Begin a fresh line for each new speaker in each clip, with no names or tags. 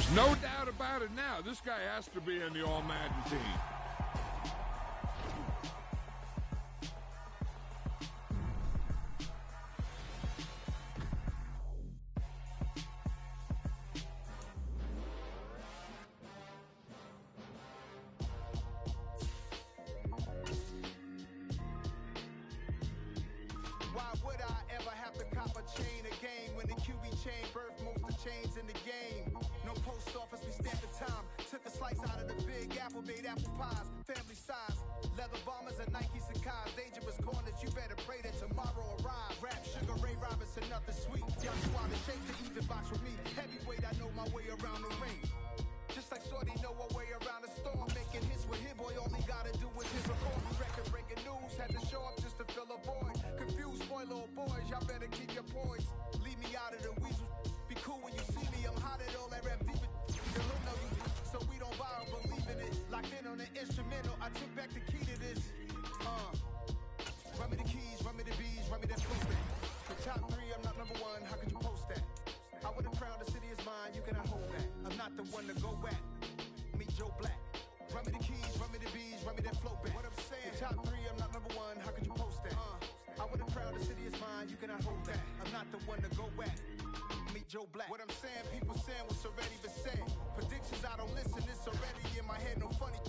There's no doubt about it now. This guy has to be in the All-Madden team.
Why would I ever have to cop a chain again when the QB chain birthed most of the chains in the game? No post office, we stamped the time. Took a slice out of the big apple, made apple pies, family size. Leather bombers and Nike Sacai's. Dangerous corners, you better pray that tomorrow arrives. Rap, Sugar Ray Robinson, nothing sweet. Young squad in shape to even box with me. Heavyweight, I know my way around the ring. Just like Shorty know her way around the storm. Making hits with hit boy, all he gotta do is hit record. Record breaking news, had to show up just to fill a void. Confused boy, little boys, y'all better keep your poise. Leave me out of the weasel. Be cool when you see me, I'm hot at all that rap deep. The hood know you, so we don't borrow, believe in it. Locked in on the instrumental, I took back the key to this. Run me the keys, run me the bees, run me that flow back. The top three, I'm not number one, how could you post that? I would've crowned the city is mine, you cannot hold that. I'm not the one to go at. Meet Joe Black. Run me the keys, run me the bees, run me that flow back. What I'm saying, the top three, I'm not number one, how could you post that? I would've crowned the city is mine, you cannot hold that. I'm not the one to go at. Meet Joe Black. What I'm saying, people saying what's already been said. Predictions, I don't listen, it's already in my head, no funny.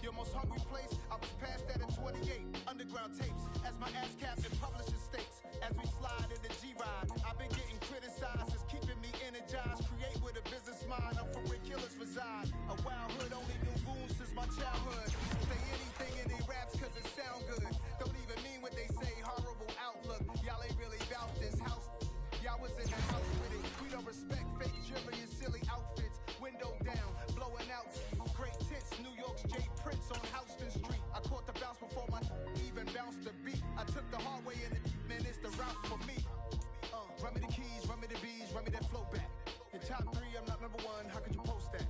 Your most hungry place, I was past that at 28. Underground tapes, as my ass capped in publishing states. As we slide in the G-Ride, I've been getting criticized, it's keeping me energized. Create with a business mind, I'm from where killers reside. A wild hood, only knew goons since my childhood. Say anything in they raps cause it sound good. Don't even mean what they say, horrible outlook. Y'all ain't really about this house. Y'all was in the house with it. We don't respect fake jewelry and silly outfits. Window down, blowing out. Great tits, New York's J. Prince on Houston Street. I caught the bounce before my even bounced the beat. I took the hard way in it, man, it's the route for me. Run me the keys, run me the bees, run me that flow back. Your top three, I'm not number one, how could you post that?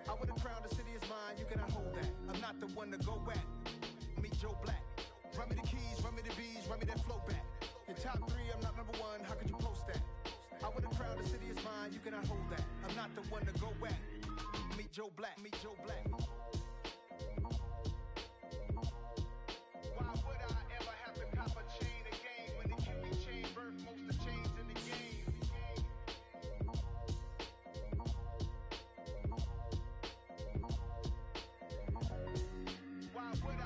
I would've crowned the city is mine, you cannot hold that. I'm not the one to go at. Meet Joe Black. Run me the keys, run me the bees, run me that flow back. Your top three, I'm not number one, how could you post that? I would've crowned the city is mine, you cannot hold that. I'm not the one to go at. Meet Joe Black, meet Joe Black. Why would I ever have to cop a chain again when the QB chain birthed most of the chains in the game? Why would I?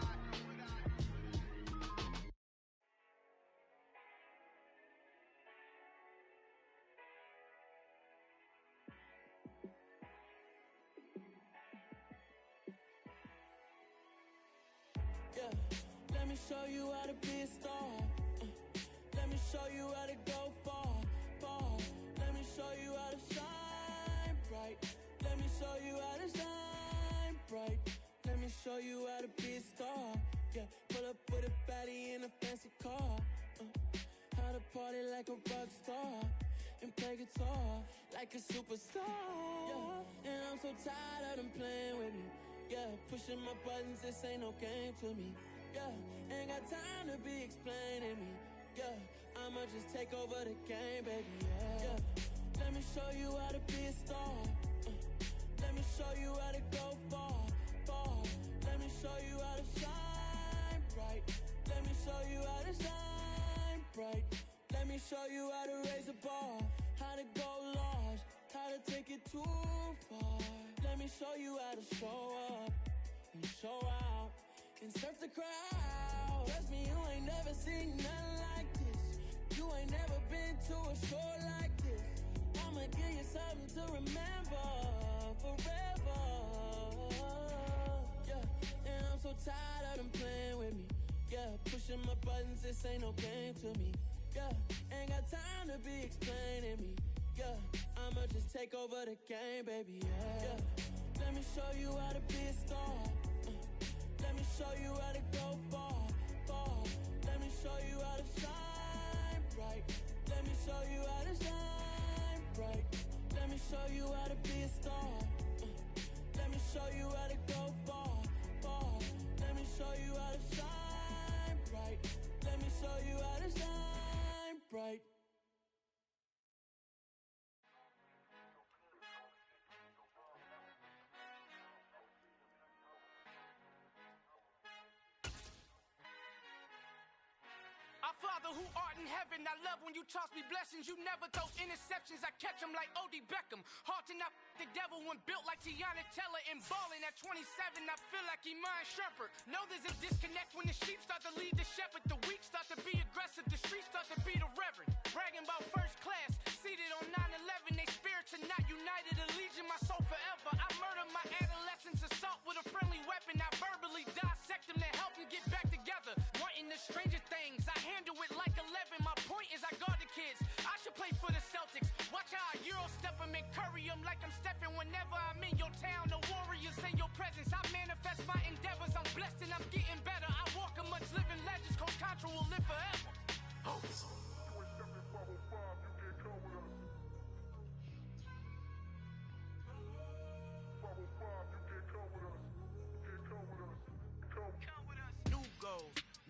Yeah, let me show you how to be a star. Let me show you how to go far, far. Let me show you how to shine bright. Let me show you how to shine bright. Let me show you how to be a star. Yeah, pull up with a baddie in a fancy car. How to party like a rock star and play guitar like a superstar. Yeah, and I'm so tired of them playing with me. Yeah, pushing my buttons, this ain't no game to me. Yeah, ain't got time to be explaining me. Yeah, I'ma just take over the game, baby. Yeah, let me show you how to be a star. Let me show you how to go far, far. Let me show you how to shine bright. Let me show you how to shine bright. Let me show you how to raise a bar, how to go large, how to take it too far. Let me show you how to show up and show out and surf the crowd. Trust me, you ain't never seen nothing like this. You ain't never been to a show like this. I'ma give you something to remember forever. Yeah, and I'm so tired of them playing with me. Yeah, pushing my buttons, this ain't no game to me. Yeah, ain't got time to be explaining me. Yeah, I'ma just take over the game, baby. Yeah, let me show you how to be a star. Let me show you how to go far, far. Let me show you how to shine bright. Let me show you how to shine bright. Let me show you how to be a star. Let me show you how to go far, far. Let me show you how to shine bright. Let me show you how to shine bright. bright. art in heaven. I love when you toss me blessings. You never throw interceptions. I catch them like O.D. Beckham. Hard to not the devil when built like Tiana Teller and balling at 27. I feel like Iman Shumpert. Know there's a disconnect when the sheep start to lead the shepherd. The weak start to be aggressive. The streets start to be the reverend. Bragging about first class. Seated on 9/11. They spirits are not united. A legion, my soul forever. I murder my adolescence. Assault with a friendly weapon. I verbally dissect them to help them get back together. Wanting the stranger things. I handle it like 11. My point is I guard the kids. I should play for the Celtics. Watch how I Euro step them and curry them like I'm stepping whenever I'm in your town. The Warriors in your presence. I manifest my endeavors. I'm blessed and I'm getting better. I walk amongst living legends. Coach Contra will live forever.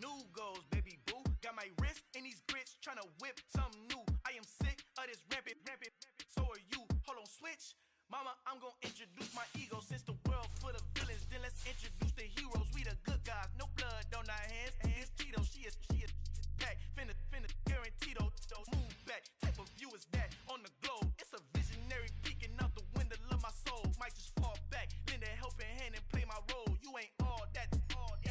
New goals, baby boo. Got my wrist in these grits, tryna whip something new. I am sick of this rampant. So are you. Hold on, switch. Mama, I'm gonna introduce my ego. Since the world full of villains, then let's introduce the heroes. We the good guys, no blood on our hands. Hands Tito, she is back. Finna, guaranteed. Move back. Type of view is that on the globe? It's a visionary peeking out the window of my soul. Might just fall back, lend a helping hand and play my role. You ain't all that.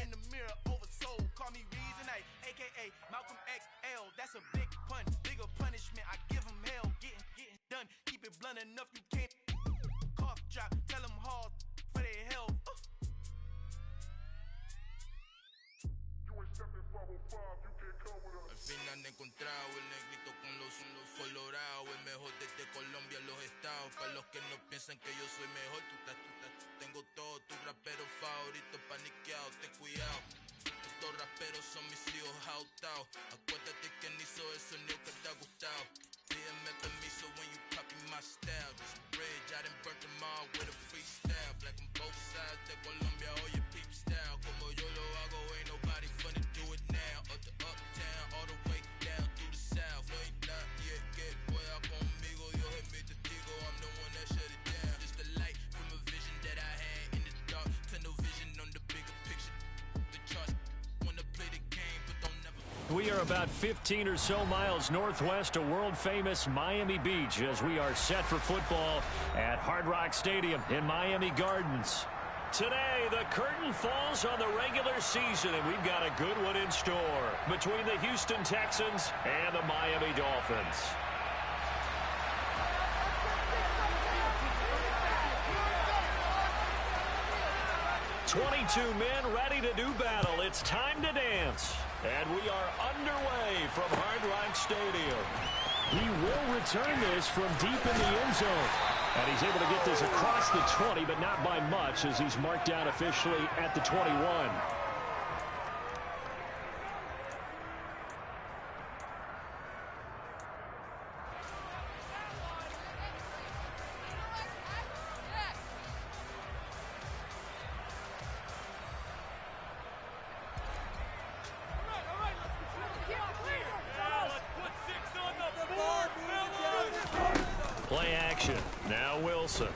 In the mirror, oversold. Call me Reason A, aka Malcolm XL. That's a big pun, bigger punishment. I give him hell. Getting done. Keep it blunt enough. You can't cough drop. Tell them hard for their health.
Al fin han encontrado el negrito con los colorados, el mejor desde Colombia, los estados. Para los que no piensan que yo soy mejor, tengo todo, tu rapero favorito paniqueado, ten cuidado. Estos raperos son mis hijos jautados. Acuérdate que ni hizo eso ni que te ha gustado. Pídeme permiso when you copy my style. This bridge, I done burnt them all with a freestyle. Black on both sides de Colombia, oye peep style. Como yo lo hago, ain't nobody finna do it now. Up to uptown, all the way down through the south. No hay nadie que pueda conmigo. Dios es mi testigo, I'm the one that shut it down. Just the light from a vision that I had in the dark. Tunnel vision on the bigger picture. The charts wanna play the game, but don't never.
We are about 15 or so miles northwest of world-famous Miami Beach as we are set for football at Hard Rock Stadium in Miami Gardens. Today, the curtain falls on the regular season, and we've got a good one in store between the Houston Texans and the Miami Dolphins. "22 men ready to do battle. It's time to dance." And we are underway from Hard Rock Stadium. He will return this from deep in the end zone. And he's able to get this across the 20, but not by much as he's marked down officially at the 21. Play action. Now Wilson.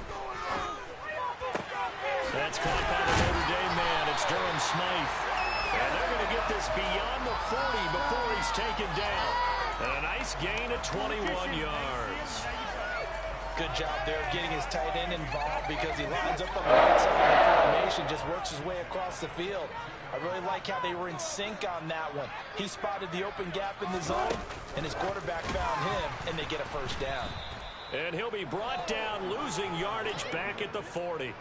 That's caught by the Notre Dame man. It's Durham Smythe. And they're going to get this beyond the 40 before he's taken down. And a nice gain of 21 yards.
Good job there of getting his tight end involved because he lines up on the right side of the formation, just works his way across the field. I really like how they were in sync on that one. He spotted the open gap in the zone, and his quarterback found him, and they get a first down.
And he'll be brought down, losing yardage back at the 40.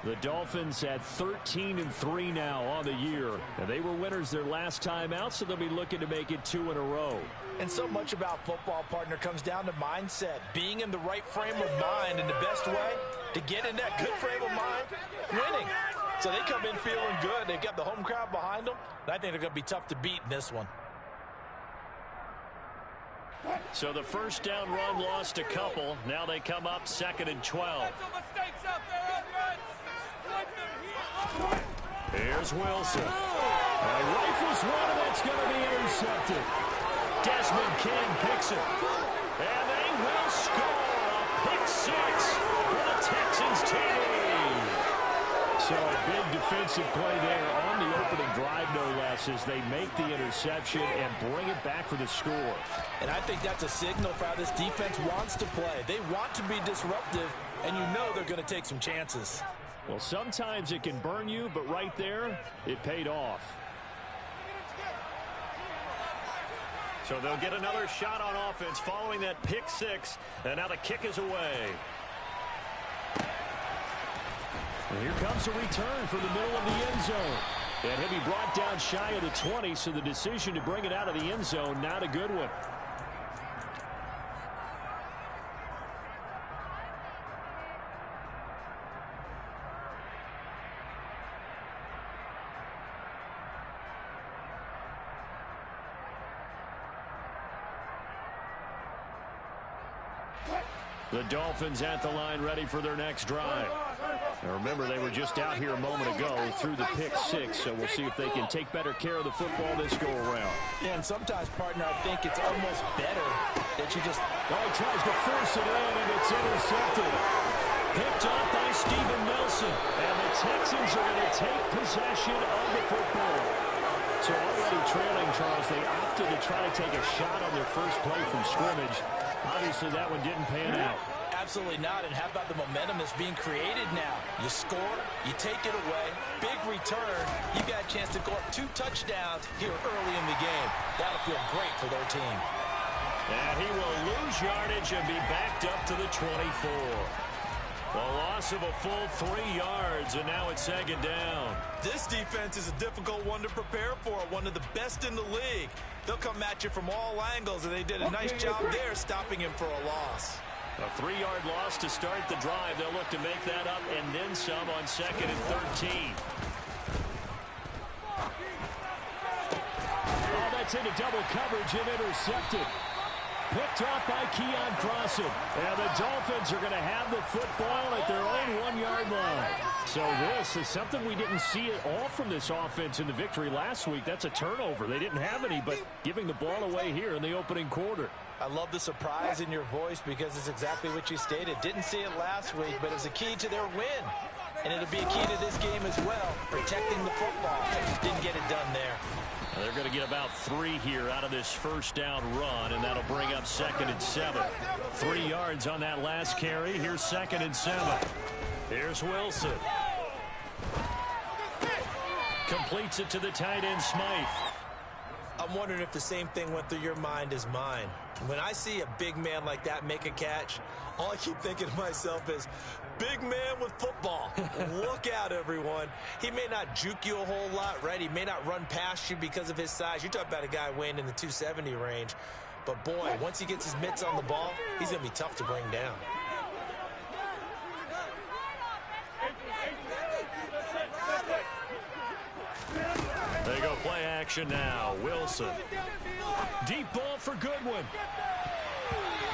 The Dolphins at 13-3 now on the year. And they were winners their last time out, so they'll be looking to make it 2 in a row.
And so much about football, partner, comes down to mindset. Being in the right frame of mind, and the best way to get in that good frame of mind, winning. So they come in feeling good. They've got the home crowd behind them. And I think they're going to be tough to beat in this one.
So the first down run lost a couple. Now they come up 2nd and 12. Here's Wilson. And rifles one, and it's going to be intercepted. Desmond King picks it. And they will score a pick six for the Texans team. So a big defensive play there on the opening drive, no less, as they make the interception and bring it back for the score.
And I think that's a signal for how this defense wants to play. They want to be disruptive, and you know they're going to take some chances.
Well, sometimes it can burn you, but right there, it paid off. So they'll get another shot on offense following that pick six, and now the kick is away. And here comes a return from the middle of the end zone. And he'll be brought down shy of the 20, so the decision to bring it out of the end zone, not a good one. The Dolphins at the line ready for their next drive. Now remember, they were just out here a moment ago through the pick six, so we'll see if they can take better care of the football this go around.
Yeah, and sometimes, partner, I think it's almost better that you just...
Oh, he tries to force it in, and it's intercepted. Picked off by Steven Nelson, and the Texans are going to take possession of the football. So already trailing, Charles, they opted to try to take a shot on their first play from scrimmage. Obviously, that one didn't pan out.
Absolutely not. And how about the momentum that's being created now? You score, you take it away, big return. You got a chance to go up 2 touchdowns here early in the game. That'll feel great for their team.
And he will lose yardage and be backed up to the 24. A loss of a full 3 yards, and now it's second down.
This defense is a difficult one to prepare for, one of the best in the league. They'll come at you from all angles, and they did a nice job there stopping him for a loss.
A 3-yard loss to start the drive. They'll look to make that up and then some on 2nd and 13. Oh, that's into double coverage and intercepted. Picked off by Keon Crossan. And the Dolphins are going to have the football at their own 1-yard line. So this is something we didn't see at all from this offense in the victory last week. That's a turnover. They didn't have any, but giving the ball away here in the opening quarter.
I love the surprise in your voice because it's exactly what you stated. Didn't see it last week, but it was a key to their win. And it'll be a key to this game as well, protecting the football. Didn't get it done there.
They're going to get about 3 here out of this first down run, and that'll bring up 2nd and 7. 3 yards on that last carry. Here's 2nd and 7. Here's Wilson. Completes it to the tight end, Smythe.
I'm wondering if the same thing went through your mind as mine. When I see a big man like that make a catch, all I keep thinking to myself is, big man with football. Look out, everyone. He may not juke you a whole lot, right? He may not run past you because of his size. You're talking about a guy weighing in the 270 range. But, boy, once he gets his mitts on the ball, he's going to be tough to bring down.
They go play action now. Wilson. Deep ball for Goodwin.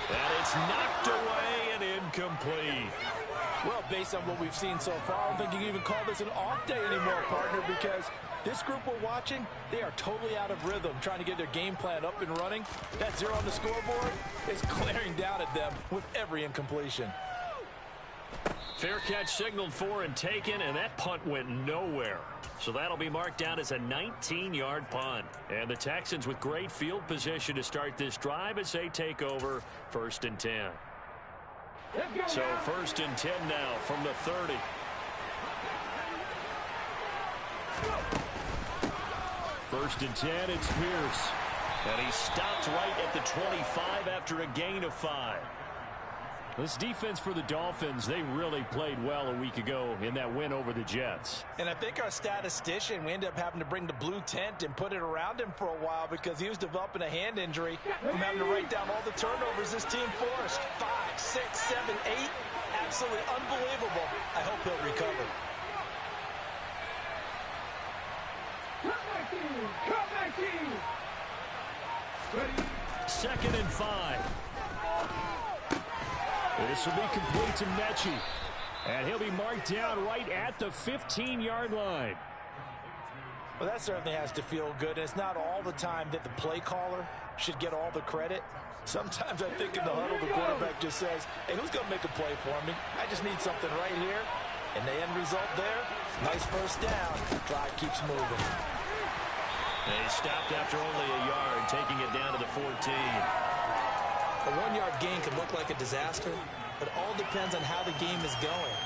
And it's knocked away and incomplete.
Well, based on what we've seen so far, I don't think you can even call this an off day anymore, partner, because this group we're watching, they are totally out of rhythm, trying to get their game plan up and running. That 0 on the scoreboard is glaring down at them with every incompletion.
Fair catch signaled for and taken, and that punt went nowhere. So that'll be marked down as a 19-yard punt. And the Texans with great field position to start this drive as they take over 1st and 10. So 1st and 10 now from the 30. First and 10, it's Pierce. And he stopped right at the 25 after a gain of 5. This defense for the Dolphins, they really played well a week ago in that win over the Jets.
And I think our statistician, we ended up having to bring the blue tent and put it around him for a while because he was developing a hand injury from having to write down all the turnovers this team forced. 5, 6, 7, 8. Absolutely unbelievable. I hope he'll recover.
Second and 5. This will be complete to Mechie. And he'll be marked down right at the 15-yard line.
Well, that certainly has to feel good. And it's not all the time that the play caller should get all the credit. Sometimes I think in the huddle, the quarterback just says, hey, who's going to make a play for me? I just need something right here. And the end result there, Nice first down. Drive keeps moving.
They stopped after only a yard, taking it down to the 14.
A 1-yard gain can look like a disaster, but it all depends on how the game is going.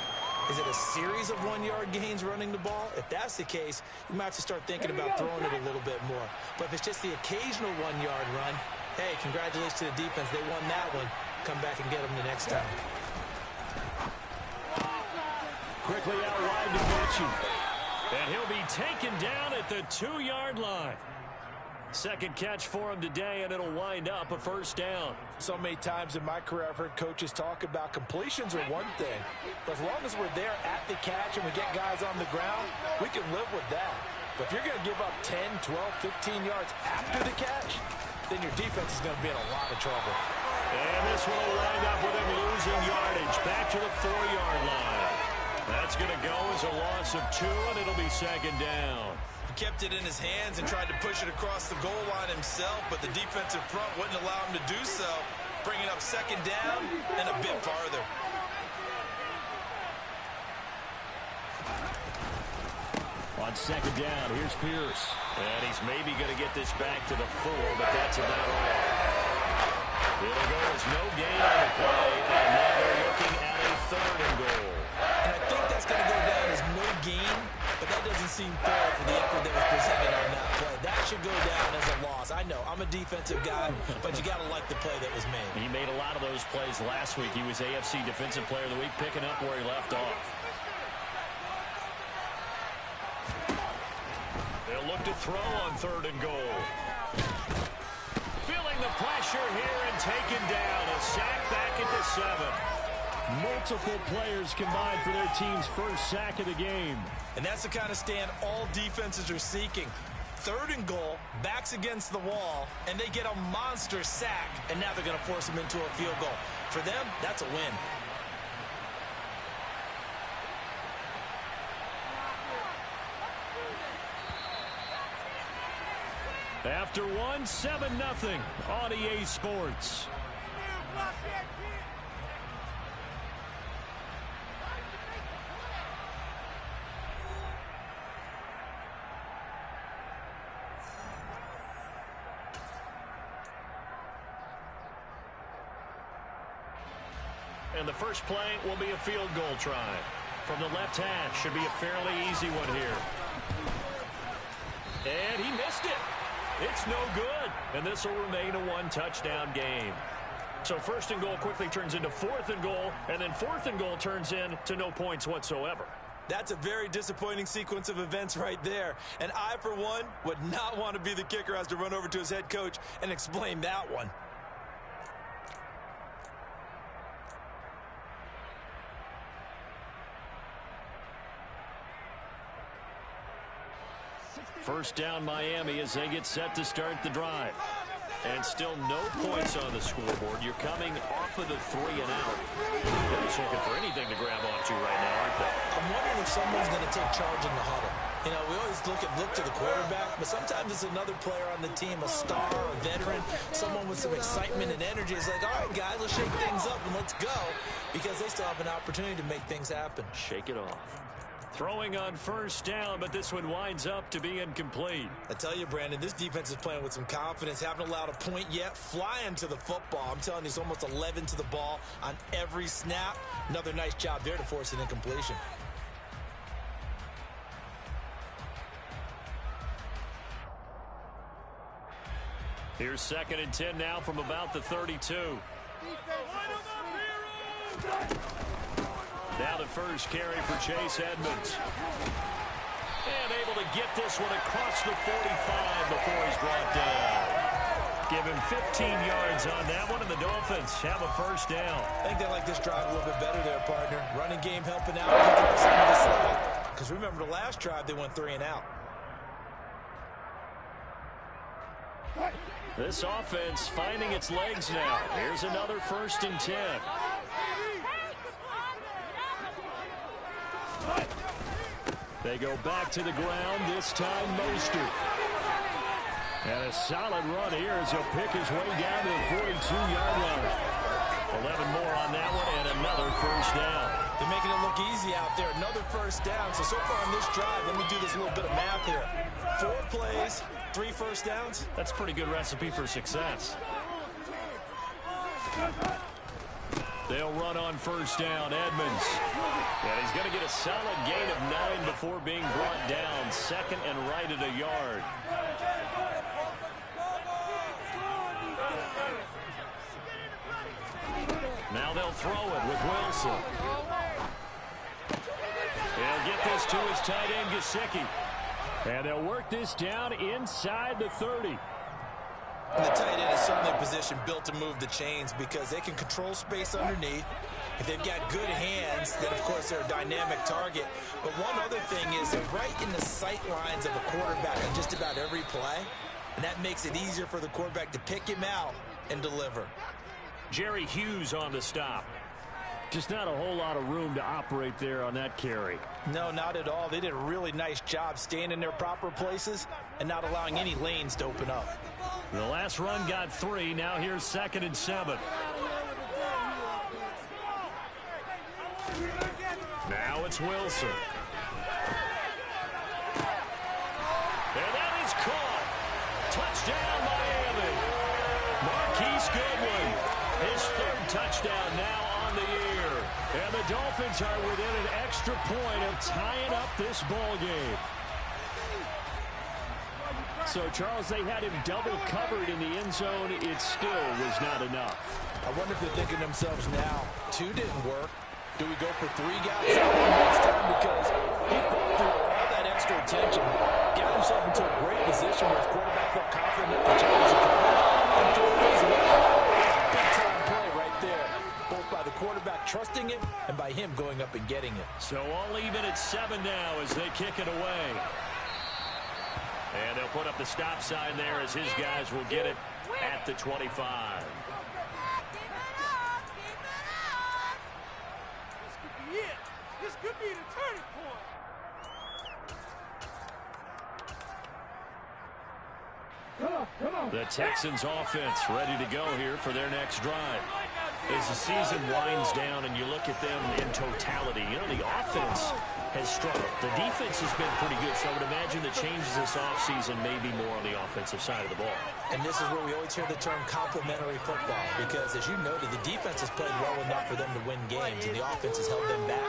Is it a series of 1-yard gains running the ball? If that's the case, you might have to start thinking about throwing it a little bit more. But if it's just the occasional 1-yard run, hey, congratulations to the defense. They won that one. Come back and get them the next time.
Quickly out wide to Mitchell. And he'll be taken down at the 2-yard line. Second catch for him today, and it'll wind up a first down.
So many times in my career, I've heard coaches talk about completions are one thing. But as long as we're there at the catch and we get guys on the ground, we can live with that. But if you're going to give up 10, 12, 15 yards after the catch, then your defense is going to be in a lot of trouble.
And this one will wind up with him losing yardage back to the 4-yard line. That's going to go as a loss of 2, and it'll be second down.
He kept it in his hands and tried to push it across the goal line himself, but the defensive front wouldn't allow him to do so, bringing up second down and a bit farther.
On second down, here's Pierce. And he's maybe going to get this back to the 4, but that's about all. It'll go as no gain on the play, and now they're looking at a 3rd and goal.
And I think that's going to go down as no gain, but that doesn't seem fair for the effort that was presented on that play. That should go down as a loss. I know, I'm a defensive guy, but you got to like the play that was made.
He made a lot of those plays last week. He was AFC Defensive Player of the Week, picking up where he left off. They'll look to throw on 3rd and goal. Feeling the pressure here and taken down. A sack back at the 7. Multiple players combined for their team's first sack of the game.
And that's the kind of stand all defenses are seeking. 3rd and goal, backs against the wall, and they get a monster sack, and now they're going to force them into a field goal. For them, that's a win.
After one, 7-0 on EA Sports. And the first play will be a field goal try. From the left hash, should be a fairly easy one here. And he missed it. It's no good. And this will remain a 1-touchdown game. So 1st and goal quickly turns into 4th and goal, and then 4th and goal turns into no points whatsoever.
That's a very disappointing sequence of events right there. And I, for one, would not want to be the kicker who has to run over to his head coach and explain that one.
First down Miami as they get set to start the drive. And still no points on the scoreboard. You're coming off of the 3 and out. Nobody's looking for anything to grab onto right now, aren't they?
I'm wondering if someone's going to take charge in the huddle. You know, we always look to the quarterback, but sometimes it's another player on the team, a star, a veteran, someone with some excitement and energy. It's like, all right, guys, let's shake things up and let's go, because they still have an opportunity to make things happen.
Shake it off. Throwing on first down, but this one winds up to be incomplete.
I tell you, Brandon, this defense is playing with some confidence. Haven't allowed a point yet. Flying to the football. I'm telling you, it's almost 11 to the ball on every snap. Another nice job there to force an incompletion.
Here's 2nd and 10 now from about the 32. Now the first carry for Chase Edmonds. And able to get this one across the 45 before he's brought down. Give him 15 yards on that one, and the Dolphins have a first down.
I think they like this drive a little bit better there, partner. Running game helping out, picking up some of the slack. Because remember, the last drive, they went 3 and out.
This offense finding its legs now. Here's another 1st and 10. They go back to the ground, this time Mostert. And a solid run here as he'll pick his way down to the 42-yard line. 11 more on that one and another first down.
They're making it look easy out there. Another first down. So far on this drive, let me do this little bit of math here. 4 plays, 3 first downs.
That's a pretty good recipe for success. They'll run on first down. Edmonds. And he's going to get a solid gain of 9 before being brought down. Second and right at a yard. Now they'll throw it with Wilson. He'll get this to his tight end, Gesicki. And they'll work this down inside the 30.
The tight end is certainly a position built to move the chains because they can control space underneath. If they've got good hands, then, of course, they're a dynamic target. But one other thing is they're right in the sight lines of a quarterback on just about every play, and that makes it easier for the quarterback to pick him out and deliver.
Jerry Hughes on the stop. Just not a whole lot of room to operate there on that carry.
No, not at all. They did a really nice job staying in their proper places and not allowing any lanes to open up.
The last run got 3. Now here's 2nd and 7. Now it's Wilson. And that is caught. Touchdown, Miami. Marquise Goodwin. His 3rd touchdown now on the year. And the Dolphins are within an extra point of tying up this ball game. So, Charles, they had him double covered in the end zone. It still was not enough.
I wonder if they're thinking to themselves now, 2 didn't work. Do we go for 3 guys next time? Because he fought through all that extra attention, got himself into a great position where his quarterback felt confident that the challenge is coming, and threw it as well. Big-time play right there, both by the quarterback trusting him and by him going up and getting it.
So all even at 7 now as they kick it away. And they'll put up the stop sign there as his guys will get it at the 25.
This could be the turning point.
The Texans offense ready to go here for their next drive. As the season winds down and you look at them in totality, you know, the offense has struggled. The defense has been pretty good, so I would imagine the changes this offseason may be more on the offensive side of the ball.
And this is where we always hear the term complementary football, because as you noted, the defense has played well enough for them to win games, and the offense has held them back.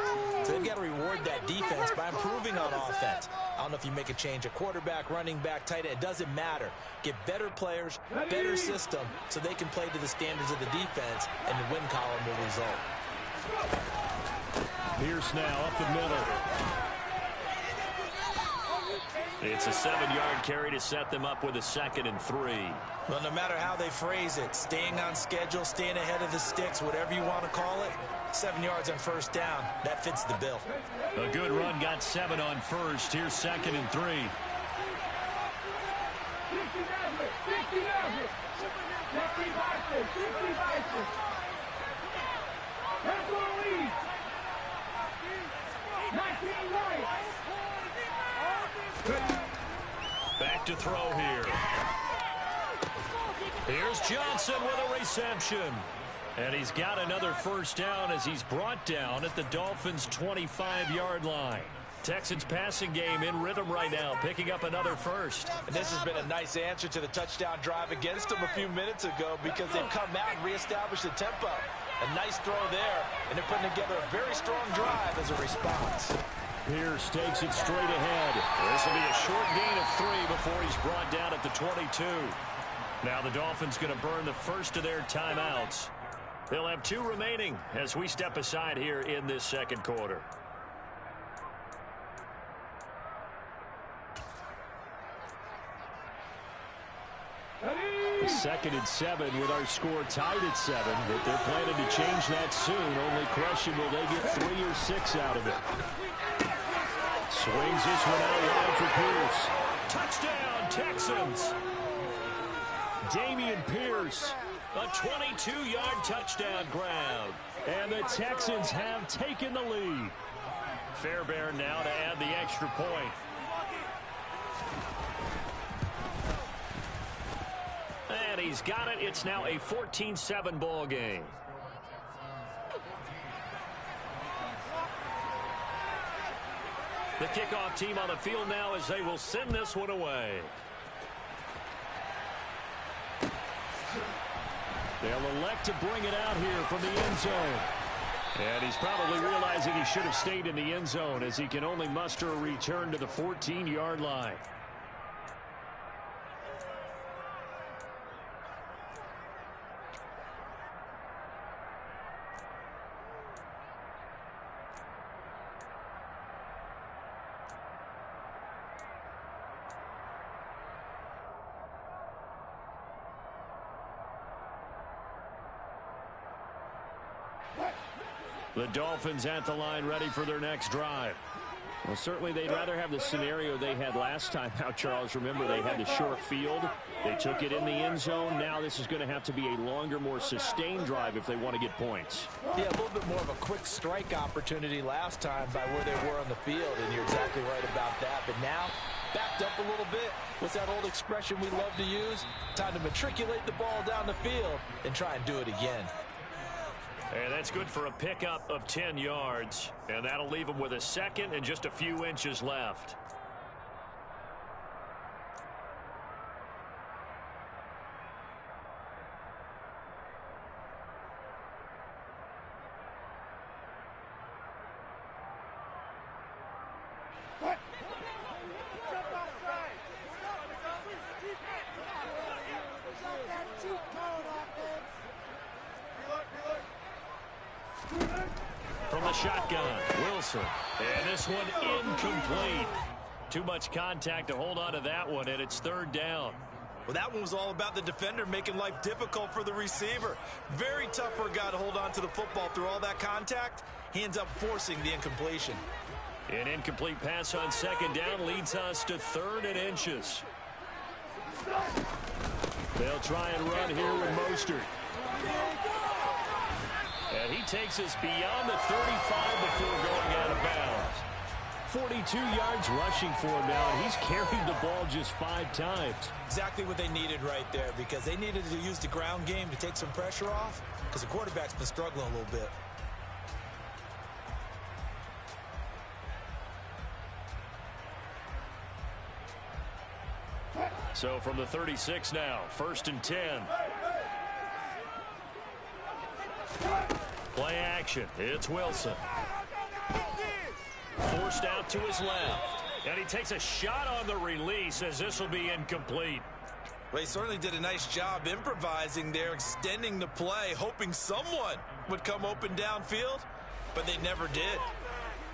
So they've got to reward that defense by improving on offense. I don't know if you make a change at quarterback, running back, tight end. It doesn't matter. Get better players, better system, so they can play to the standards of the defense, and the win column will result.
Pierce now up the middle. It's a 7-yard carry to set them up with a 2nd and 3.
Well, no matter how they phrase it, staying on schedule, staying ahead of the sticks, whatever you want to call it, 7 yards on first down, that fits the bill.
A good run got 7 on first. Here's 2nd and 3. Back to throw here. Here's Johnson with a reception. And he's got another first down as he's brought down at the Dolphins' 25-yard line. Texans passing game in rhythm right now, picking up another first.
And this has been a nice answer to the touchdown drive against them a few minutes ago, because they've come out and reestablished the tempo. A nice throw there, and they're putting together a very strong drive as a response.
Pierce takes it straight ahead. This will be a short gain of 3 before he's brought down at the 22. Now the Dolphins going to burn the first of their timeouts. They'll have 2 remaining as we step aside here in this second quarter. Second and 7 with our score tied at 7, but they're planning to change that soon. Only question, will they get 3 or 6 out of it? Swings this one out wide for Pierce. Touchdown, Texans. Dameon Pierce, a 22-yard touchdown grab. And the Texans have taken the lead. Fairbairn now to add the extra point. And he's got it. It's now a 14-7 ball game. The kickoff team on the field now as they will send this one away. They'll elect to bring it out here from the end zone. And he's probably realizing he should have stayed in the end zone as he can only muster a return to the 14-yard line. The Dolphins at the line ready for their next drive. Well, certainly they'd rather have the scenario they had last time out, Charles. Remember, they had the short field. They took it in the end zone. Now this is going to have to be a longer, more sustained drive if they want to get points.
Yeah, a little bit more of a quick strike opportunity last time by where they were on the field, and you're exactly right about that. But now, backed up a little bit. What's that old expression we love to use? Time to matriculate the ball down the field and try and do it again.
And that's good for a pickup of 10 yards. And that'll leave them with a second and just a few inches left. From the shotgun, Wilson. And this one incomplete. Too much contact to hold on to that one, and it's third down.
Well, that one was all about the defender making life difficult for the receiver. Very tough for a guy to hold on to the football through all that contact. He ends up forcing the incompletion.
An incomplete pass on second down leads us to third and inches. They'll try and run here with Mostert. And he takes us beyond the 35 before going out of bounds. 42 yards rushing for him now, and he's carried the ball just 5 times.
Exactly what they needed right there, because they needed to use the ground game to take some pressure off, because the quarterback's been struggling a little bit.
So from the 36 now, 1st and 10. Play action. It's Wilson. Forced out to his left. And he takes a shot on the release as this will be incomplete.
Well, he certainly did a nice job improvising there, extending the play, hoping someone would come open downfield, but they never did.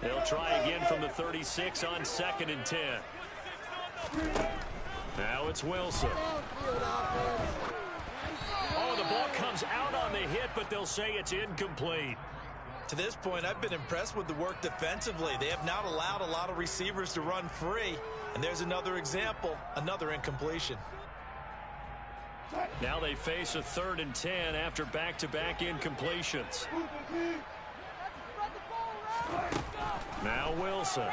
They'll try again from the 36 on 2nd and 10. Now it's Wilson. Oh, the ball comes out on the hit, but they'll say it's incomplete.
To this point, I've been impressed with the work defensively. They have not allowed a lot of receivers to run free. And there's another example, another incompletion.
Now they face a 3rd and 10 after back-to-back incompletions. Now Wilson.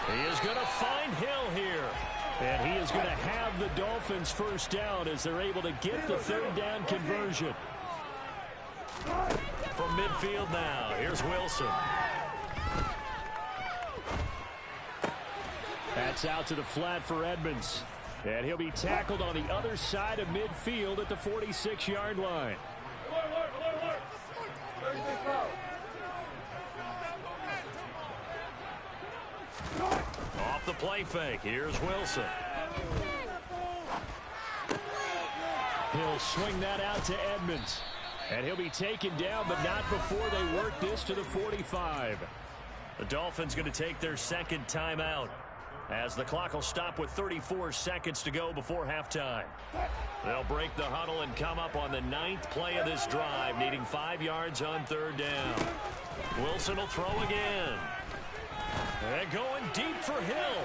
He is going to find Hill here. And he is going to have the Dolphins first down as they're able to get the 3rd down conversion. From midfield now, here's Wilson. That's out to the flat for Edmonds. And he'll be tackled on the other side of midfield at the 46-yard line. Off the play fake, here's Wilson. He'll swing that out to Edmonds. And he'll be taken down, but not before they work this to the 45. The Dolphins going to take their second timeout as the clock will stop with 34 seconds to go before halftime. They'll break the huddle and come up on the 9th play of this drive, needing 5 yards on 3rd down. Wilson will throw again. And going deep for Hill.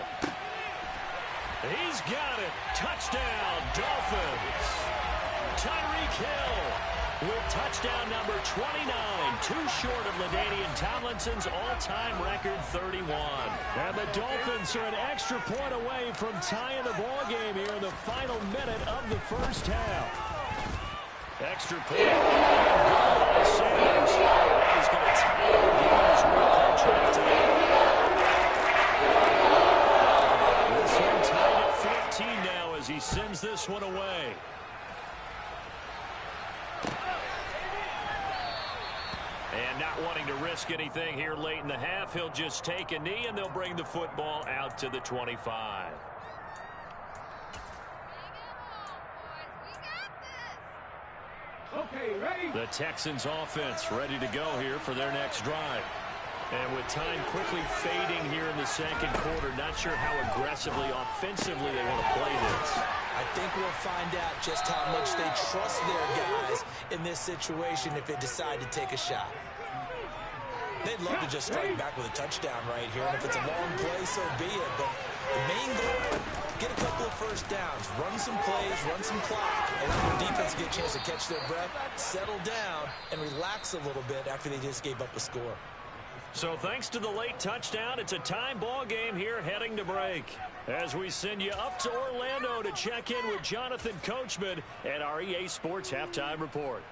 He's got it. Touchdown, Dolphins. Tyreek Hill with touchdown number 29, too short of LaDainian Tomlinson's all-time record 31. And the Dolphins are an extra point away from tying the ball game here in the final minute of the first half. Extra point. Saves. He's going to tie the game as well.
halftime.
This one tied at 14 now as he sends this one away. And not wanting to risk anything here late in the half, he'll just take a knee, and they'll bring the football out to the 25.
Okay, ready?
The Texans offense ready to go here for their next drive. And with time quickly fading here in the second quarter, not sure how aggressively, offensively they want to play this.
I think we'll find out just how much they trust their guys in this situation if they decide to take a shot. They'd love to just strike back with a touchdown right here, and if it's a long play, so be it. But the main goal, get a couple of first downs, run some plays, run some clock, and let their defense get a chance to catch their breath, settle down, and relax a little bit after they just gave up a score.
So thanks to the late touchdown, it's a time ball game here heading to break. As we send you up to Orlando to check in with Jonathan Coachman at our EA Sports Halftime Report.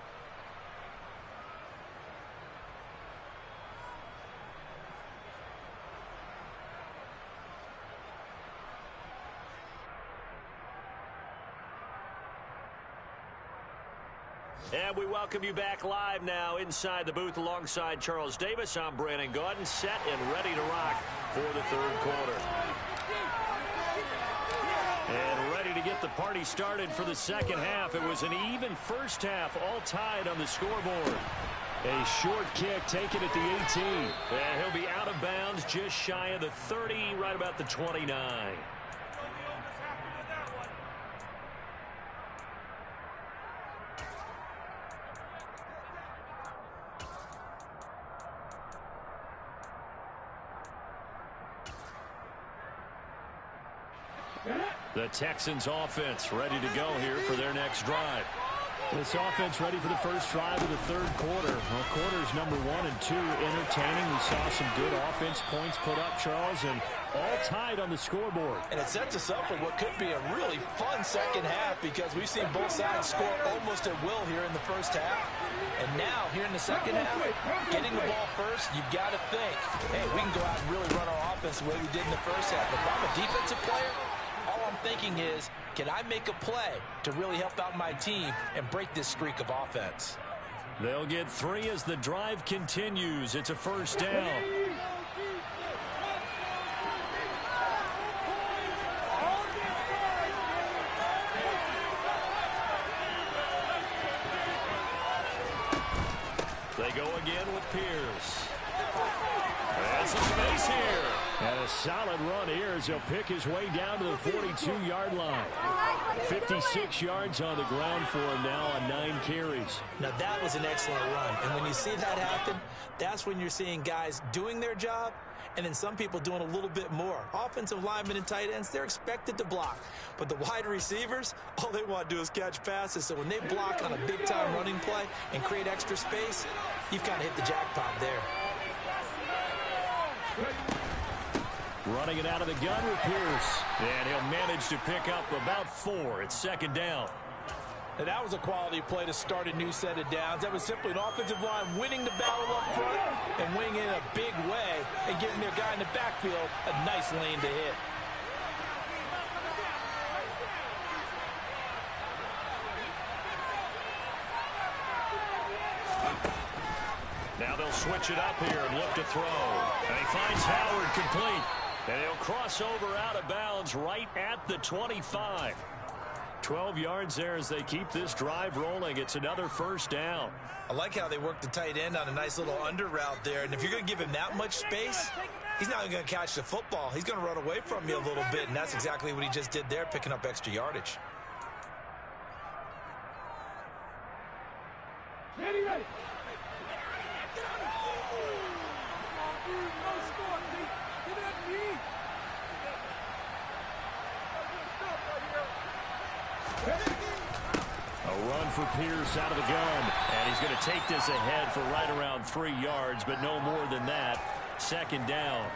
And we welcome you back live now inside the booth alongside Charles Davis. I'm Brandon Gaudin, set and ready to rock for the third quarter. And ready to get the party started for the second half. It was an even first half, all tied on the scoreboard. A short kick taken at the 18. And he'll be out of bounds just shy of the 30, right about the 29. The Texans offense ready to go here for their next drive. This offense ready for the first drive of the third quarter. Well, quarters number 1 and 2 entertaining. We saw some good offense points put up, Charles, and all tied on the scoreboard.
And it sets us up for what could be a really fun second half because we've seen both sides score almost at will here in the first half. And now, here in the second half, getting the ball first, you've got to think, hey, we can go out and really run our offense the way we did in the first half. If I'm a defensive player, all I'm thinking is, can I make a play to really help out my team and break this streak of offense?
They'll get 3 as the drive continues. It's a first down. They go again with Pierce. There's some space here. And a solid run here as he'll pick his way down to the 42-yard line. 56 yards on the ground for him now on 9 carries.
Now that was an excellent run. And when you see that happen, that's when you're seeing guys doing their job and then some people doing a little bit more. Offensive linemen and tight ends, they're expected to block. But the wide receivers, all they want to do is catch passes. So when they block on a big-time running play and create extra space, you've kind of hit the jackpot there.
Running it out of the gun with Pierce. And he'll manage to pick up about 4. It's second down.
And that was a quality play to start a new set of downs. That was simply an offensive line winning the battle up front and winning in a big way and giving their guy in the backfield a nice lane to hit.
Now they'll switch it up here and look to throw. And he finds Howard complete. And he'll cross over out of bounds right at the 25. 12 yards there as they keep this drive rolling. It's another first down.
I like how they work the tight end on a nice little under route there. And if you're going to give him that much space, he's not going to catch the football. He's going to run away from you a little bit. And that's exactly what he just did there, picking up extra yardage.
Ready.
A run for Pierce out of the gun. And he's going to take this ahead for right around 3 yards, but no more than that. Second down.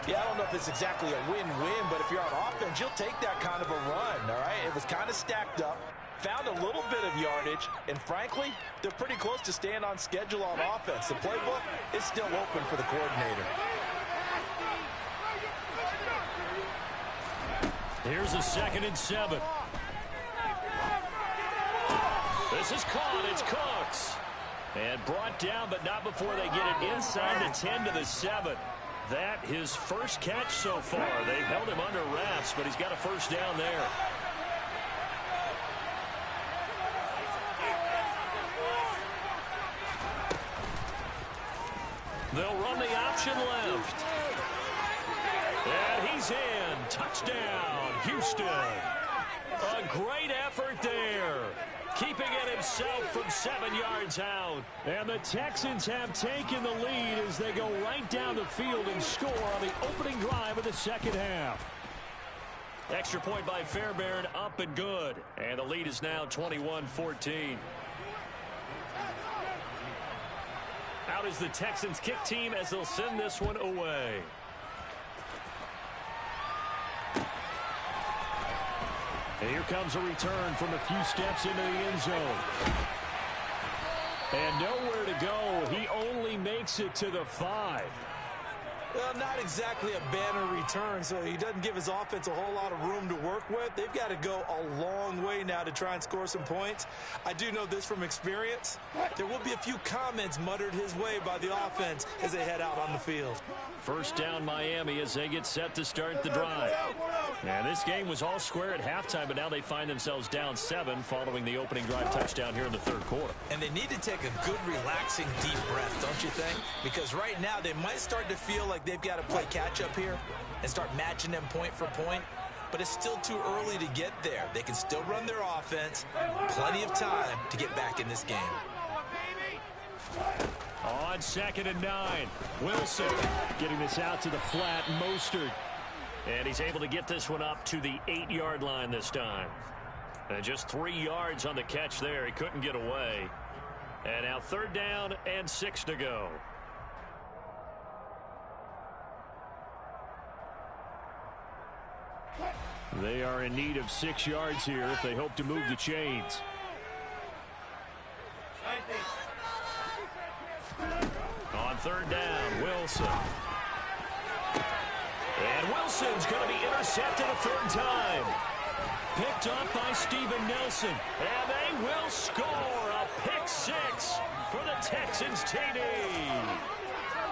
Yeah, I don't know if it's exactly a win-win, but if you're on offense, you'll take that kind of a run, all right? It was kind of stacked up. found a little bit of yardage, and frankly, they're pretty close to staying on schedule on offense. The playbook is still open for the coordinator.
Here's a 2nd and 7. This is caught. It's Cooks. And brought down, but not before they get it inside the 10 to the 7. That his first catch so far. They've held him under wraps, but he's got a first down there. They'll run the option left. And he's in. Touchdown, Houston. A great effort there. Keeping it himself from 7 yards out. And the Texans have taken the lead as they go right down the field and score on the opening drive of the second half. Extra point by Fairbairn, up and good. And the lead is now 21-14. Out is the Texans kick team as they'll send this one away. And here comes a return from a few steps into the end zone. And nowhere to go. He only makes it to the 5.
Well, not exactly a banner return, so he doesn't give his offense a whole lot of room to work with. They've got to go a long way now to try and score some points. I do know this from experience. There will be a few comments muttered his way by the offense as they head out on the field.
First down Miami as they get set to start the drive. And this game was all square at halftime, but now they find themselves down 7 following the opening drive touchdown here in the third quarter.
And they need to take a good, relaxing, deep breath, don't you think? Because right now they might start to feel like they've got to play catch-up here and start matching them point for point. But it's still too early to get there. They can still run their offense. Plenty of time to get back in this game.
On 2nd and 9, Wilson getting this out to the flat. Mostert. And he's able to get this one up to the 8-yard line this time. And just 3 yards on the catch there. He couldn't get away. And now 3rd down and 6 to go. They are in need of 6 yards here if they hope to move the chains. On 3rd down, Wilson. And Wilson's going to be intercepted a 3rd time. Picked up by Steven Nelson. And they will score a pick 6 for the Texans TD.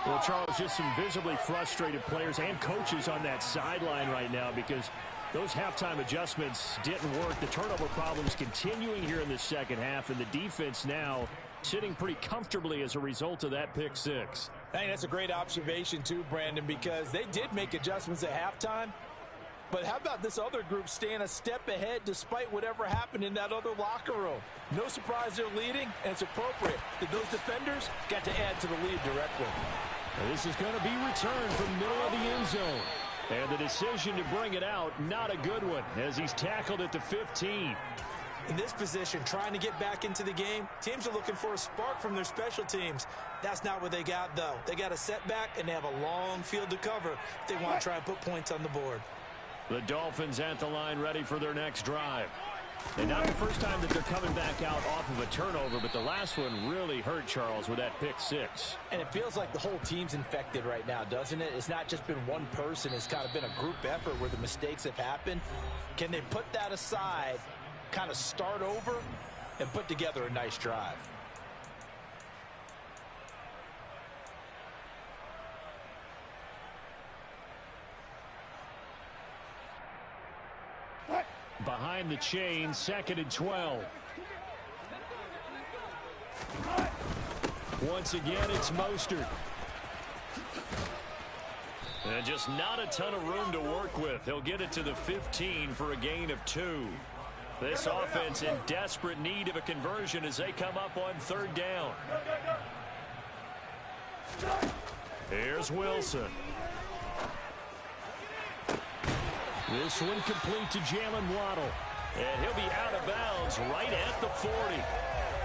Well, Charles, just some visibly frustrated players and coaches on that sideline right now because those halftime adjustments didn't work. The turnover problems continuing here in the second half, and the defense now sitting pretty comfortably as a result of that pick 6.
I think that's a great observation too, Brandon, because they did make adjustments at halftime. But how about this other group staying a step ahead despite whatever happened in that other locker room? No surprise they're leading, and it's appropriate that those defenders got to add to the lead directly.
Now this is going to be returned from middle of the end zone. And the decision to bring it out, not a good one, as he's tackled at the 15.
In this position, trying to get back into the game, teams are looking for a spark from their special teams. That's not what they got, though. They got a setback, and they have a long field to cover if they want to try and put points on the board.
The Dolphins at the line ready for their next drive. And not the first time that they're coming back out off of a turnover, but the last one really hurt Charles with that pick 6.
And it feels like the whole team's infected right now, doesn't it? It's not just been one person. It's kind of been a group effort where the mistakes have happened. Can they put that aside, kind of start over, and put together a nice drive?
Behind the chain, 2nd and 12. Once again, it's Mostert. And just not a ton of room to work with. He'll get it to the 15 for a gain of 2. This offense in desperate need of a conversion as they come up on 3rd down. Here's Wilson. This one complete to Jalen Waddle. And he'll be out of bounds right at the 40.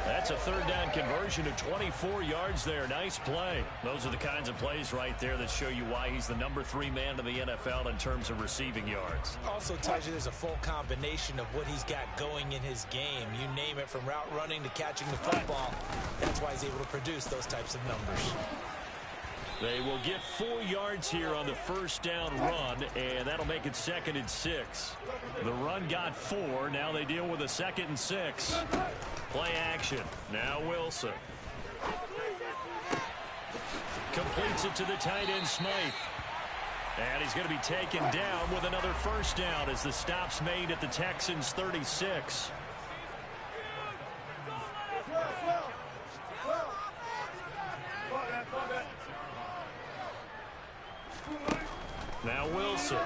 That's a third down conversion of 24 yards there. Nice play. Those are the kinds of plays right there that show you why he's the number 3 man in the NFL in terms of receiving yards.
Also tells you there's a full combination of what he's got going in his game. You name it, from route running to catching the football. That's why he's able to produce those types of numbers.
They will get 4 yards here on the first down run, and that'll make it 2nd and 6. The run got 4. Now they deal with a 2nd and 6. Play action. Now Wilson. Completes it to the tight end, Smythe. And he's going to be taken down with another first down as the stop's made at the Texans' 36. Now Wilson.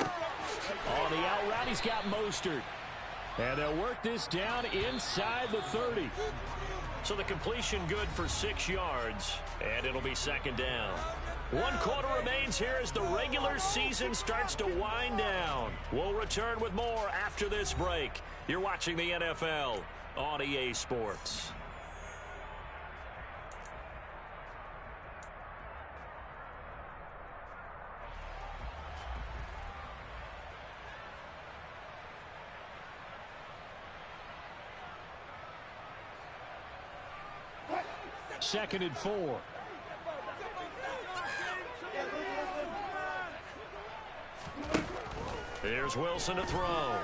On the out route, he's got Mostert. And they'll work this down inside the 30. So the completion good for 6 yards, and it'll be 2nd down. 1 quarter remains here as the regular season starts to wind down. We'll return with more after this break. You're watching the NFL on EA Sports. Second and 4. Here's Wilson to throw.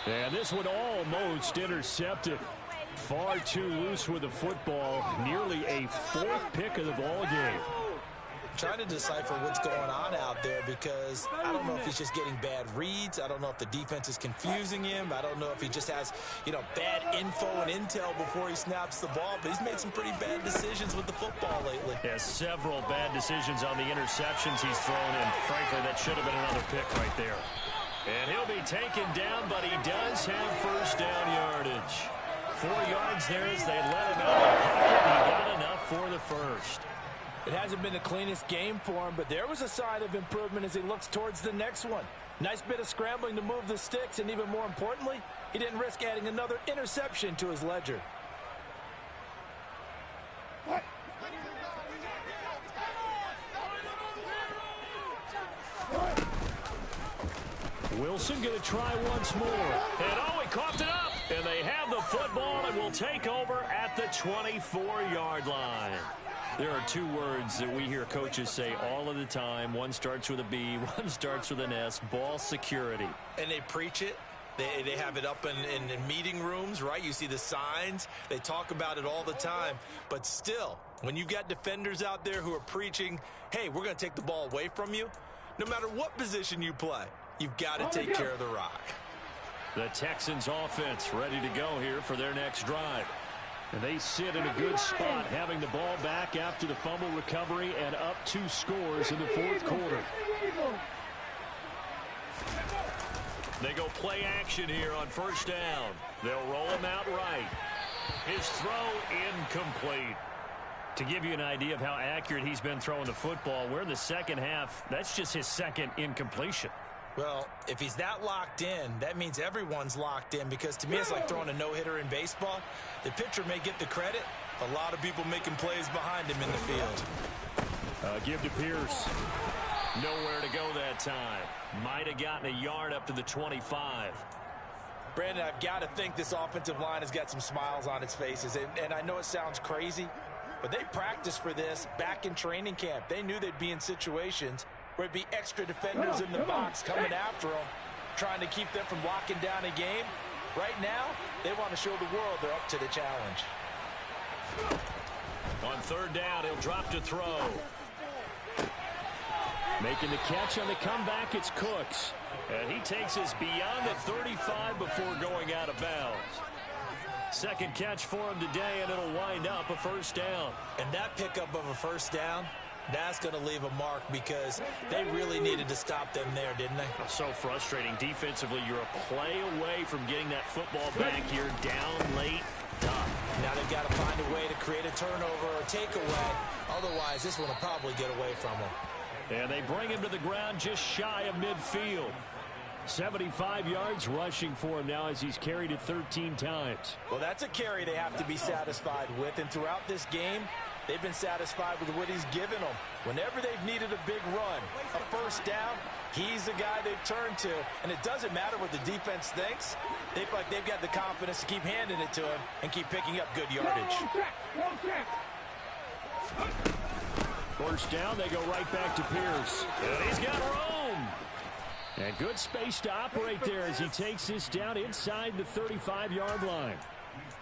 And this one almost intercepted. Far too loose with the football. Nearly a 4th pick of the ball game.
Trying to decipher what's going on out there, because I don't know if he's just getting bad reads. I don't know if the defense is confusing him. I don't know if he just has, bad info and intel before he snaps the ball. But he's made some pretty bad decisions with the football lately.
Yeah, several bad decisions on the interceptions he's thrown in. Frankly, that should have been another pick right there. And he'll be taken down, but he does have first down yardage. 4 yards there as they let him out of the pocket. He got enough for the first.
It hasn't been the cleanest game for him, but there was a sign of improvement as he looks towards the next one. Nice bit of scrambling to move the sticks, and even more importantly, he didn't risk adding another interception to his ledger.
Wilson going to try once more. And he coughed it up. And they have the football and will take over at the 24-yard line. There are 2 words that we hear coaches say all of the time. One starts with a B, one starts with an S. Ball security.
And they preach it. They have it up in meeting rooms, right? You see the signs. They talk about it all the time. But still, when you've got defenders out there who are preaching, hey, we're going to take the ball away from you, no matter what position you play, you've got to take care of the rock.
The Texans offense ready to go here for their next drive. And they sit in a good spot, having the ball back after the fumble recovery and up 2 scores in the 4th quarter. They go play action here on first down. They'll roll him out right. His throw incomplete. To give you an idea of how accurate he's been throwing the football, we're in the second half. That's just his 2nd incompletion.
Well, if he's that locked in, that means everyone's locked in, because to me it's like throwing a no-hitter in baseball. The pitcher may get the credit. A lot of people making plays behind him in the field.
Give to Pierce. Nowhere to go that time. Might have gotten a yard up to the 25.
Brandon, I've got to think this offensive line has got some smiles on its faces. And I know it sounds crazy, but they practiced for this back in training camp. They knew they'd be in situations where it'd be extra defenders in the box coming after them, trying to keep them from locking down a game. Right now, they want to show the world they're up to the challenge.
On third down, he'll drop to throw. Making the catch on the comeback, it's Cooks. And he takes us beyond the 35 before going out of bounds. Second catch for him today, and it'll wind up a first down.
And that pickup of a first down, that's going to leave a mark, because they really needed to stop them there, didn't they?
So frustrating. Defensively, you're a play away from getting that football back here, down late, tough.
Now they've got to find a way to create a turnover or takeaway. Otherwise, this one will probably get away from them.
And they bring him to the ground just shy of midfield. 75 yards rushing for him now as he's carried it 13 times.
Well, that's a carry they have to be satisfied with, and throughout this game, they've been satisfied with what he's given them. Whenever they've needed a big run, a first down, he's the guy they've turned to. And it doesn't matter what the defense thinks. They feel like they've got the confidence to keep handing it to him and keep picking up good yardage.
First down, they go right back to Pierce. And he's got room. And good space to operate there as he takes this down inside the 35-yard line.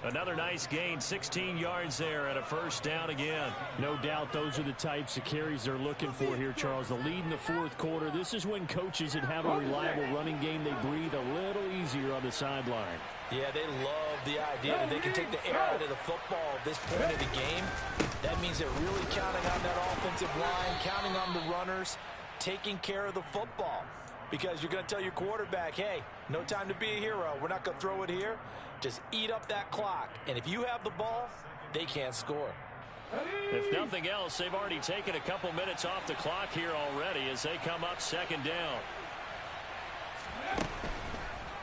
Another nice gain, 16 yards there and a first down again. No doubt those are the types of carries they're looking for here, Charles. The lead in the fourth quarter. This is when coaches that have a reliable running game, they breathe a little easier on the sideline.
Yeah, they love the idea that they can take the air out of the football at this point of the game. That means they're really counting on that offensive line, counting on the runners, taking care of the football. Because you're going to tell your quarterback, hey, no time to be a hero. We're not going to throw it here. Just eat up that clock. And if you have the ball, they can't score.
If nothing else, they've already taken a couple minutes off the clock here already as they come up second down.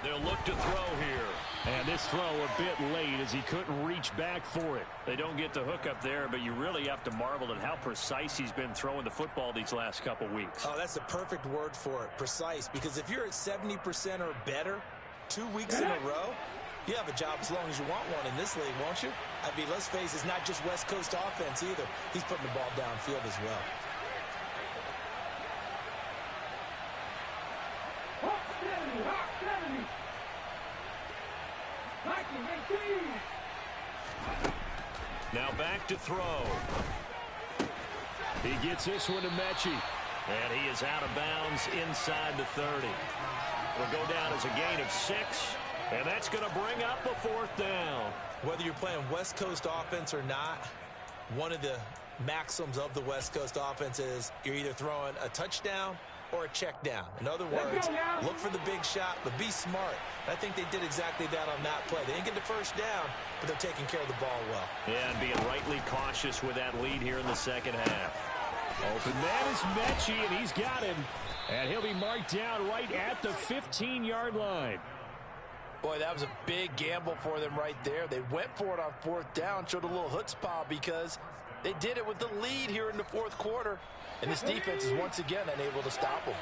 They'll look to throw here. And this throw a bit late as he couldn't reach back for it. They don't get the hook up there, but you really have to marvel at how precise he's been throwing the football these last couple weeks.
Oh, that's the perfect word for it, precise. Because if you're at 70% or better 2 weeks in a row, you have a job as long as you want one in this league, won't you? I mean, let's face it, it's not just West Coast offense either. He's putting the ball downfield as well.
Now back to throw. He gets this one to Mechie. And he is out of bounds inside the 30. Will go down as a gain of 6. And that's going to bring up a fourth down.
Whether you're playing West Coast offense or not, one of the maxims of the West Coast offense is you're either throwing a touchdown or a check down. In other words, look for the big shot, but be smart. I think they did exactly that on that play. They didn't get the first down, but they're taking care of the ball well.
Yeah, and being rightly cautious with that lead here in the second half. Open man is Mechie, and he's got him. And he'll be marked down right at the 15-yard line.
Boy, that was a big gamble for them right there. They went for it on fourth down, showed a little chutzpah because they did it with the lead here in the fourth quarter. And this defense is once again unable to stop them.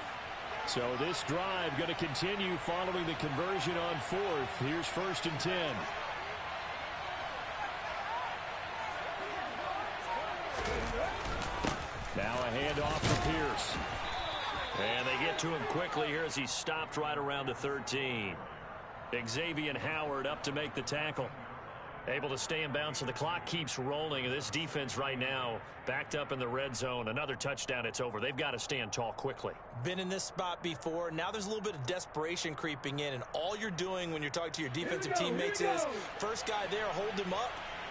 So this drive going to continue following the conversion on fourth. Here's 1st and 10. Now a handoff for Pierce. And they get to him quickly here as he stopped right around the 13. Xavier Howard up to make the tackle. Able to stay in bounds, so the clock keeps rolling. And this defense right now backed up in the red zone. Another touchdown, it's over. They've got to stand tall quickly.
Been in this spot before. Now there's a little bit of desperation creeping in. And all you're doing when you're talking to your defensive teammates is first guy there, hold him up.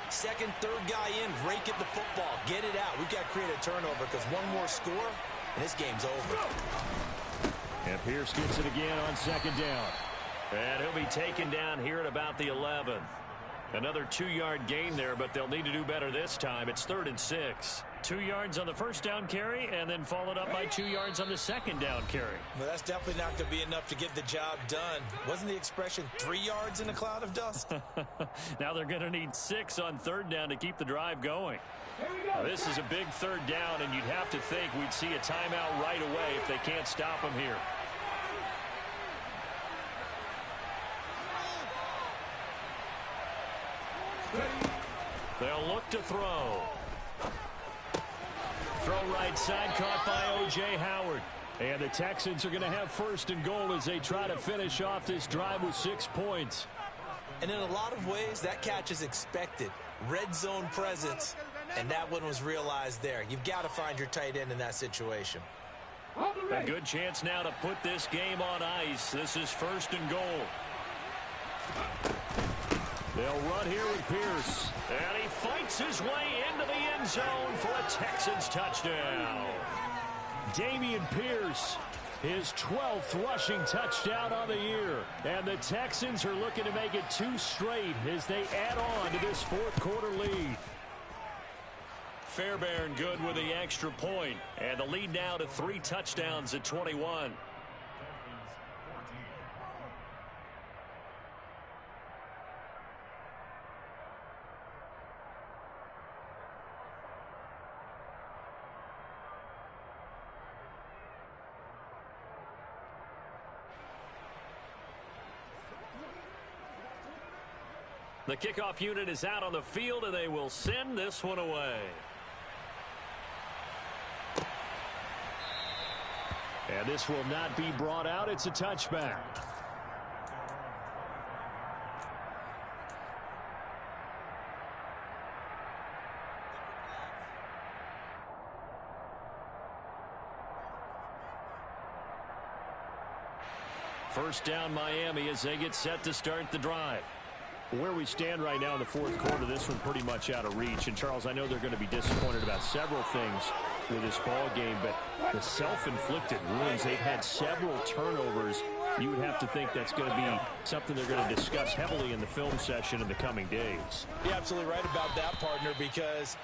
Second, third guy in, rake at the football. Get it out. We've got to create a turnover because one more score, and this game's over.
And Pierce gets it again on second down. And he'll be taken down here at about the 11. Another 2-yard gain there, but they'll need to do better this time. It's 3rd and 6. 2 yards on the first down carry, and then followed up by 2 yards on the second down carry.
Well, that's definitely not going to be enough to get the job done. Wasn't the expression 3 yards in a cloud of dust?
Now they're going to need 6 on third down to keep the drive going. Now, this is a big third down, and you'd have to think we'd see a timeout right away if they can't stop them here. They'll look to throw. Throw right side, caught by O.J. Howard. And the Texans are going to have 1st and goal as they try to finish off this drive with 6 points.
And in a lot of ways, that catch is expected. Red zone presence, and that one was realized there. You've got to find your tight end in that situation.
A good chance now to put this game on ice. This is 1st and goal. They'll run here with Pierce. And he fights his way into the end zone for a Texans touchdown. Dameon Pierce, his 12th rushing touchdown on the year. And the Texans are looking to make it 2 straight as they add on to this fourth quarter lead. Fairbairn good with the extra point. And the lead now to 3 touchdowns at 21. The kickoff unit is out on the field, and they will send this one away. And this will not be brought out. It's a touchback. First down, Miami, as they get set to start the drive. Where we stand right now in the fourth quarter, this one pretty much out of reach. And, Charles, I know they're going to be disappointed about several things with this ball game, but the self-inflicted wounds, they've had several turnovers. You would have to think that's going to be something they're going to discuss heavily in the film session in the coming days.
You're absolutely right about that, partner, because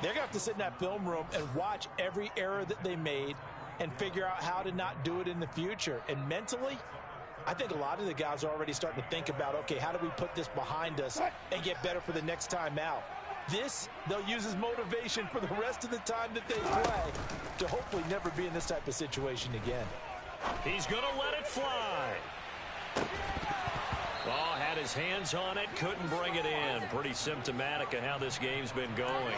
they're going to have to sit in that film room and watch every error that they made and figure out how to not do it in the future. And mentally, I think a lot of the guys are already starting to think about, okay, how do we put this behind us and get better for the next time out? This, they'll use as motivation for the rest of the time that they play to hopefully never be in this type of situation again.
He's going to let it fly. Oh, had his hands on it, couldn't bring it in. Pretty symptomatic of how this game's been going.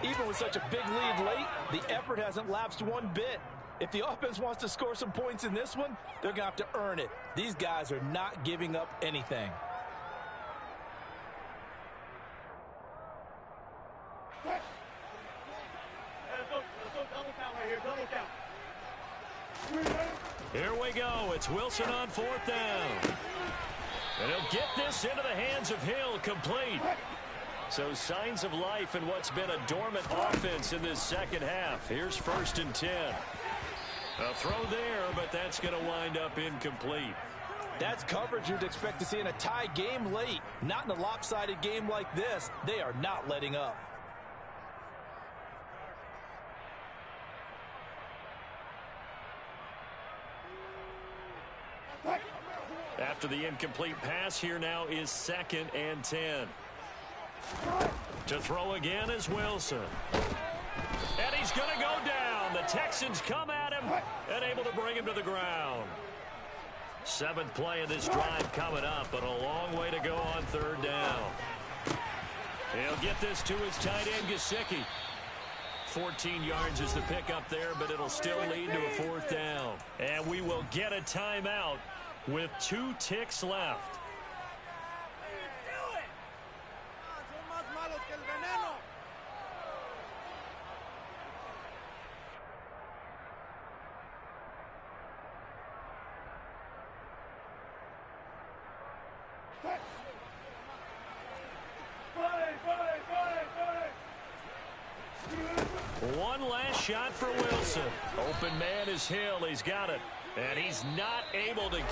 Even with such a big lead late, the effort hasn't lapsed one bit. If the offense wants to score some points in this one, they're going to have to earn it. These guys are not giving up anything.
Here we go. It's Wilson on fourth down. And he'll get this into the hands of Hill, complete. So signs of life in what's been a dormant offense in this second half. Here's 1st and 10. A throw there, but that's going to wind up incomplete.
That's coverage you'd expect to see in a tie game late. Not in a lopsided game like this. They are not letting up.
After the incomplete pass, here now is 2nd and 10. To throw again is Wilson. And he's going to go down. The Texans come at him and able to bring him to the ground. 7th play of this drive coming up, but a long way to go on 3rd down. He'll get this to his tight end, Gesicki. 14 yards is the pickup there, but it'll still lead to a 4th down. And we will get a timeout with 2 ticks left. One last shot for Wilson. Open man is Hill. He's got it. And he's not able to get